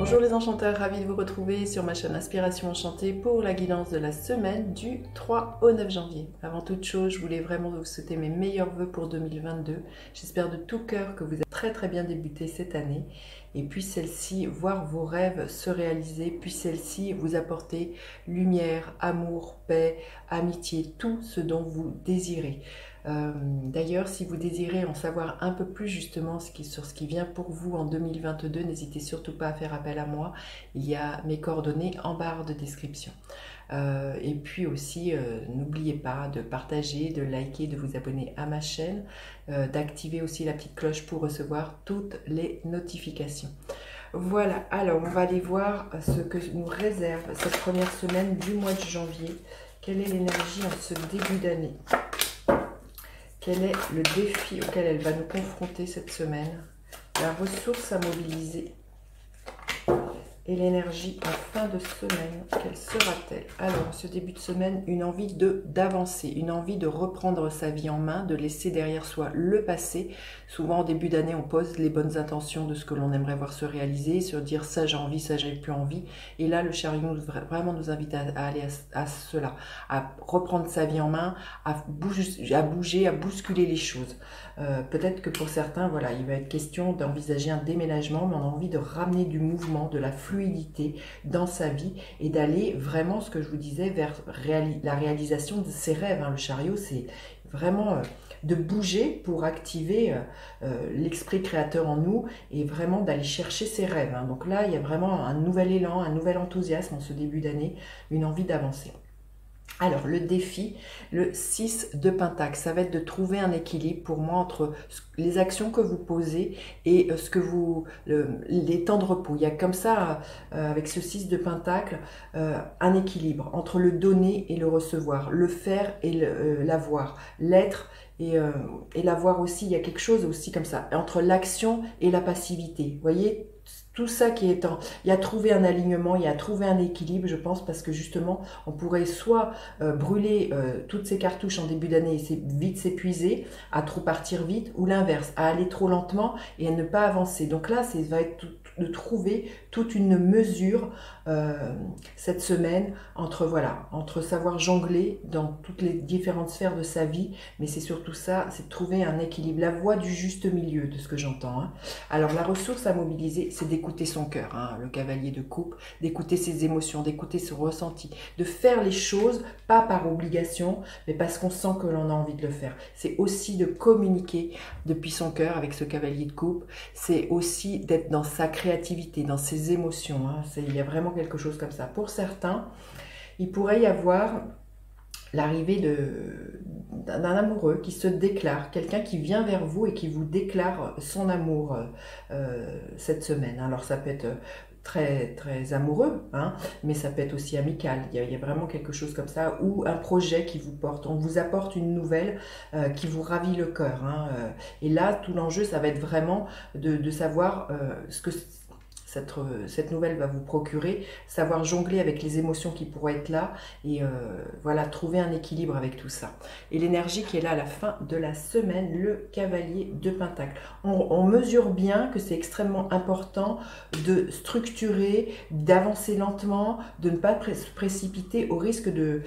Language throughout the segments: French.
Bonjour les enchanteurs, ravi de vous retrouver sur ma chaîne Inspiration Enchantée pour la guidance de la semaine du 3 au 9 janvier. Avant toute chose, je voulais vraiment vous souhaiter mes meilleurs vœux pour 2022. J'espère de tout cœur que vous avez très bien débuté cette année et puisse celle-ci voir vos rêves se réaliser, puisse celle-ci vous apporter lumière, amour, paix, amitié, tout ce dont vous désirez. D'ailleurs, si vous désirez en savoir un peu plus justement sur ce qui vient pour vous en 2022, n'hésitez surtout pas à faire appel à moi. Il y a mes coordonnées en barre de description. Et puis aussi, n'oubliez pas de partager, de liker, de vous abonner à ma chaîne, d'activer aussi la petite cloche pour recevoir toutes les notifications. Voilà, alors on va aller voir ce que nous réserve cette première semaine du mois de janvier. Quelle est l'énergie en ce début d'année ? Quel est le défi auquel elle va nous confronter cette semaine? La ressource à mobiliser et l'énergie en fin de semaine, quelle sera-t-elle? Alors, ce début de semaine, une envie d'avancer, une envie de reprendre sa vie en main, de laisser derrière soi le passé. Souvent, en début d'année, on pose les bonnes intentions de ce que l'on aimerait voir se réaliser, se dire ça j'ai envie, ça j'ai plus envie. Et là, le chariot vraiment nous invite à aller à cela, à reprendre sa vie en main, à bouger, à bousculer les choses. Peut-être que pour certains, voilà, il va être question d'envisager un déménagement, mais on a envie de ramener du mouvement, de la fluidité dans sa vie et d'aller vraiment, ce que je vous disais, vers la réalisation de ses rêves. Le chariot, c'est vraiment de bouger pour activer l'esprit créateur en nous et vraiment d'aller chercher ses rêves. Donc là, il y a vraiment un nouvel élan, un nouvel enthousiasme en ce début d'année, une envie d'avancer. Alors, le défi, le 6 de Pentacle, ça va être de trouver un équilibre pour moi entre les actions que vous posez et les temps de repos. Il y a comme ça, avec ce 6 de Pentacle, un équilibre entre le donner et le recevoir, le faire et l'avoir, l'être et l'avoir aussi. Il y a quelque chose aussi comme ça, entre l'action et la passivité. Vous voyez ? Tout ça qui est il y a trouvé un alignement, il y a trouvé un équilibre, je pense, parce que justement, on pourrait soit brûler toutes ces cartouches en début d'année et vite s'épuiser, à trop partir vite, ou l'inverse, à aller trop lentement et à ne pas avancer. Donc là, ça va être de trouver toute une mesure cette semaine entre savoir jongler dans toutes les différentes sphères de sa vie, mais c'est surtout ça, c'est de trouver un équilibre, la voie du juste milieu de ce que j'entends. Alors la ressource à mobiliser, c'est d'écouter son cœur, le cavalier de coupe, d'écouter ses émotions, d'écouter son ressenti, de faire les choses, pas par obligation, mais parce qu'on sent que l'on a envie de le faire. C'est aussi de communiquer depuis son cœur avec ce cavalier de coupe, c'est aussi d'être dans sa créativité, dans ses émotions. Il y a vraiment quelque chose comme ça. Pour certains, il pourrait y avoir l'arrivée d'un amoureux qui se déclare, quelqu'un qui vient vers vous et qui vous déclare son amour cette semaine. Alors ça peut être très amoureux, mais ça peut être aussi amical. Il y a vraiment quelque chose comme ça, ou un projet qui vous porte. On vous apporte une nouvelle qui vous ravit le cœur. Et là, tout l'enjeu, ça va être vraiment de savoir ce que cette nouvelle va vous procurer, savoir jongler avec les émotions qui pourraient être là et voilà, trouver un équilibre avec tout ça. Et l'énergie qui est là à la fin de la semaine, le cavalier de Pentacle. On mesure bien que c'est extrêmement important de structurer, d'avancer lentement, de ne pas se précipiter au risque de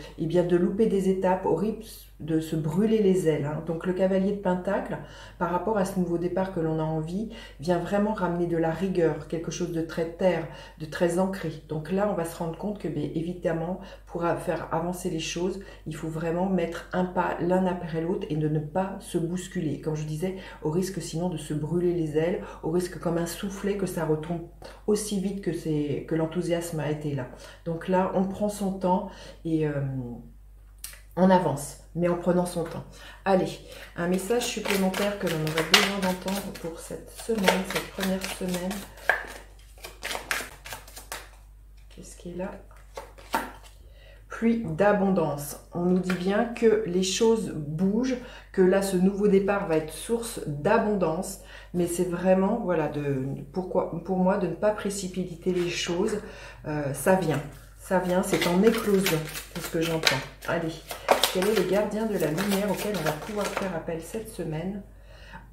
louper des étapes, au risque de se brûler les ailes. Donc le cavalier de Pentacle, par rapport à ce nouveau départ que l'on a envie, vient vraiment ramener de la rigueur, quelque chose de très terre, de très ancré. Donc là, on va se rendre compte que, évidemment, pour faire avancer les choses, il faut vraiment mettre un pas l'un après l'autre et de ne pas se bousculer. Comme je disais, au risque sinon de se brûler les ailes, au risque comme un soufflet que ça retombe aussi vite que l'enthousiasme a été là. Donc là, on prend son temps et on avance, mais en prenant son temps. Allez, un message supplémentaire que l'on aurait besoin d'entendre pour cette semaine, cette première semaine. Qu'est-ce qui est là? Pluie d'abondance. On nous dit bien que les choses bougent, que là, ce nouveau départ va être source d'abondance, mais c'est vraiment, voilà, pour moi, de ne pas précipiter les choses. Ça vient, c'est en éclosion, c'est ce que j'entends. Allez. Quel est le gardien de la lumière auquel on va pouvoir faire appel cette semaine?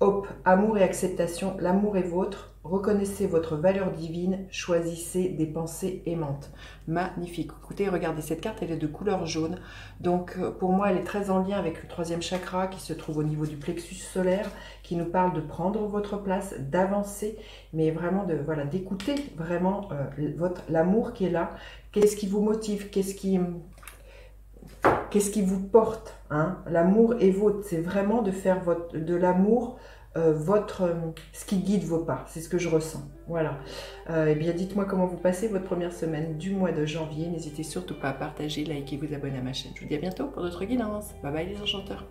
Hope, amour et acceptation, l'amour est vôtre. Reconnaissez votre valeur divine, choisissez des pensées aimantes. Magnifique. Écoutez, regardez cette carte, elle est de couleur jaune. Donc pour moi, elle est très en lien avec le troisième chakra qui se trouve au niveau du plexus solaire, qui nous parle de prendre votre place, d'avancer, mais vraiment de voilà, d'écouter vraiment l'amour qui est là. Qu'est-ce qui vous motive? Qu'est-ce qui vous porte, hein? L'amour est vôtre. C'est vraiment de faire de l'amour ce qui guide vos pas. C'est ce que je ressens. Voilà. Eh bien, dites-moi comment vous passez votre première semaine du mois de janvier. N'hésitez surtout pas à partager, liker, vous abonner à ma chaîne. Je vous dis à bientôt pour d'autres guidances. Bye bye les enchanteurs.